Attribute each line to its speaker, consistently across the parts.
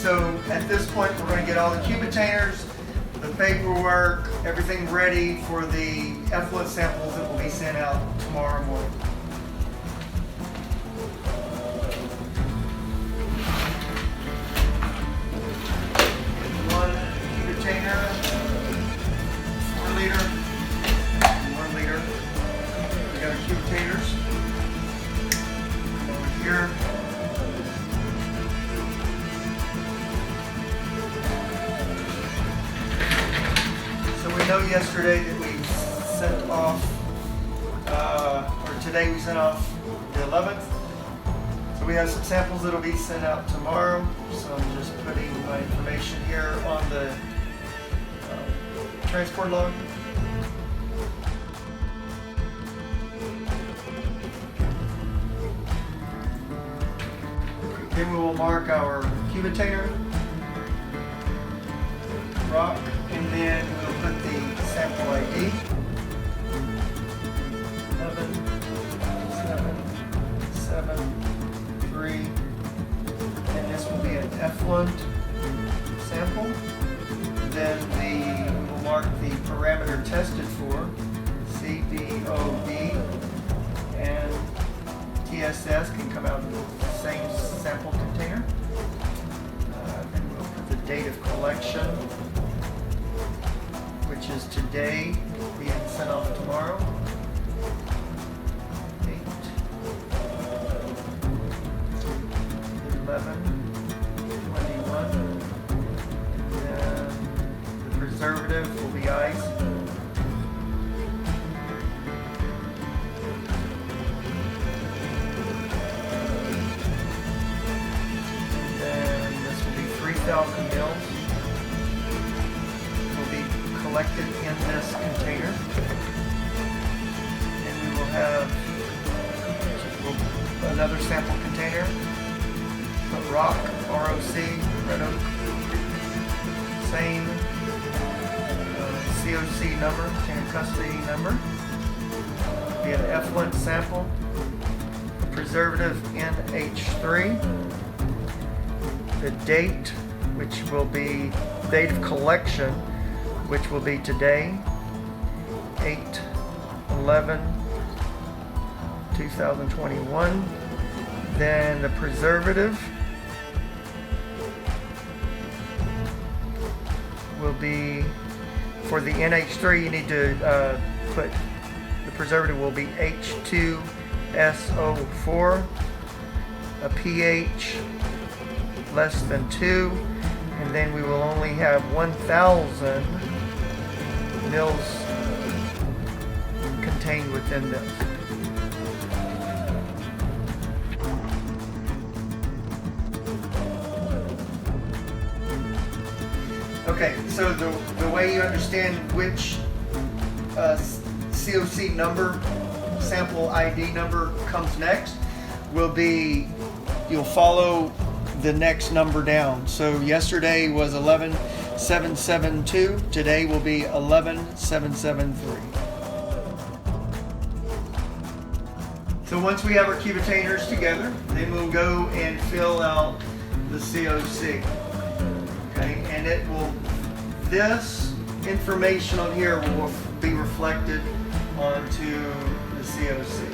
Speaker 1: So at this point, we're going to get all the cubitaners, the paperwork, everything ready for the effluent samples that will be sent out tomorrow morning. One cubitainer, 4 liter, 1 liter. We got our cubitators over here. We know yesterday that we sent off, or today we sent off the 11th. So we have some samples that will be sent out tomorrow. So I'm just putting my information here on the transport log. Then we will mark our cubitainer, rock, and then we'll put the sample ID. 11, 7, 7, 3. And this will be an effluent sample. Then we'll mark the parameter tested for, CBOD, and TSS can come out of the same sample container. Then we'll put the date of collection, which is today, being sent off tomorrow. 8, 11, 21. And then the preservative will be ice. And then this will be 3,000 mils. Collected in this container, and we will have another sample container, rock, ROC, red oak, same COC number, chain of custody number, be an effluent sample, preservative NH3, the date, which will be date of collection, which will be today, 8/11/2021. Then the preservative will be, for the NH3, you need to put, the preservative will be H2SO4, a pH less than 2, and then we will only have 1,000 mils contained within this. Okay, so the way you understand which COC number, sample ID number comes next will be, you'll follow the next number down. So yesterday was 11,772. Today will be 11,773. So once we have our cubitaners together, then we'll go and fill out the COC. Okay, and it will, this information on here will be reflected onto the COC.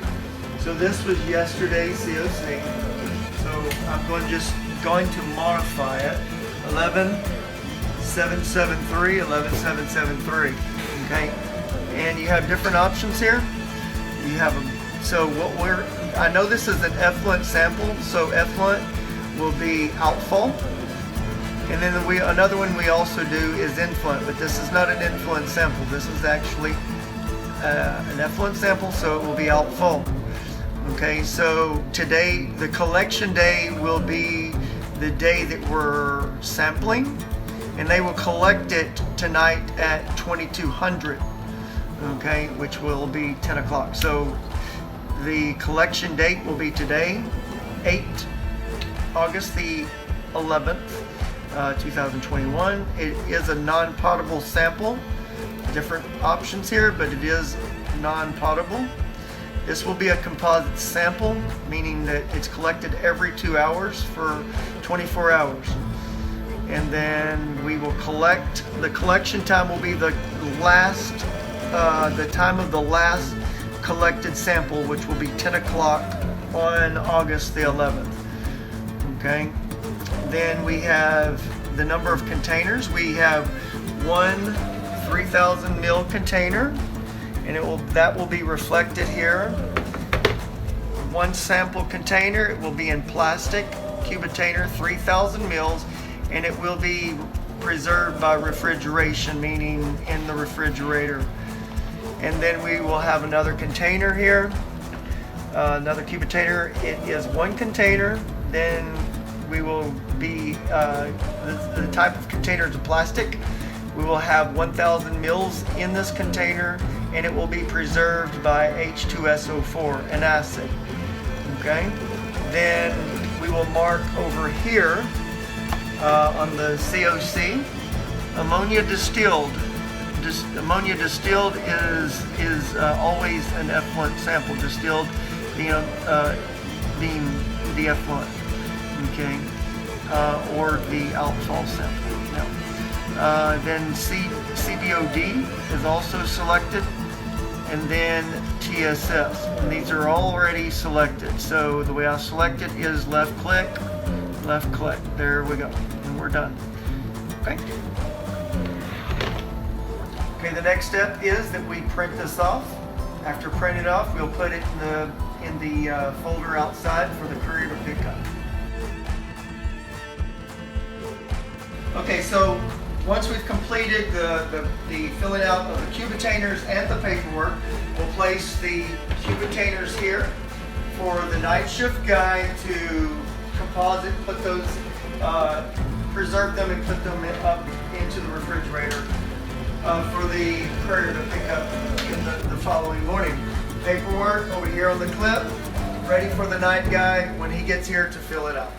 Speaker 1: So this was yesterday's COC. So I'm going to modify it. 11,773, 11,773. Okay, and you have different options here. You have I know this is an effluent sample, so effluent will be outfall. And then another one we also do is influent, but this is not an influent sample. This is actually an effluent sample, so it will be outfall. Okay, so today, the collection day will be the day that we're sampling, and they will collect it tonight at 2200, okay, which will be 10 o'clock. So the collection date will be today, August the 11th, 2021. It is a non-potable sample. Different options here, but it is non-potable. This will be a composite sample, meaning that it's collected every 2 hours for 24 hours. and then we will collect. The collection time will be the time of the last collected sample, which will be 10 o'clock on August the 11th. Okay. Then we have the number of containers. We have one 3,000 ml container, and that will be reflected here. One sample container, it will be in plastic, Cubitainer 3,000 mils, and it will be preserved by refrigeration, meaning in the refrigerator. And then we will have another container here, another Cubitainer. It is one container. Then we will be, the type of container is plastic. We will have 1,000 mils in this container, and it will be preserved by H2SO4, an acid. Okay. Then we will mark over here on the COC, ammonia distilled. Ammonia distilled is always an effluent sample. Distilled being the effluent, okay, or the alcohol sample. No. Then CBOD is also selected, and then TSS. And these are already selected. So the way I select it is left click. There we go, and we're done. Okay. Okay, the next step is that we print this off. After printing it off, we'll put it in the folder outside for the courier to pick up. Okay, so once we've completed the filling out of the Cubitainers and the paperwork, we'll place the Cubitainers here for the night shift guy to composite, put those, preserve them and put them up into the refrigerator. For the courier to pick up in the following morning. Paperwork over here on the clip, ready for the night guy when he gets here to fill it out.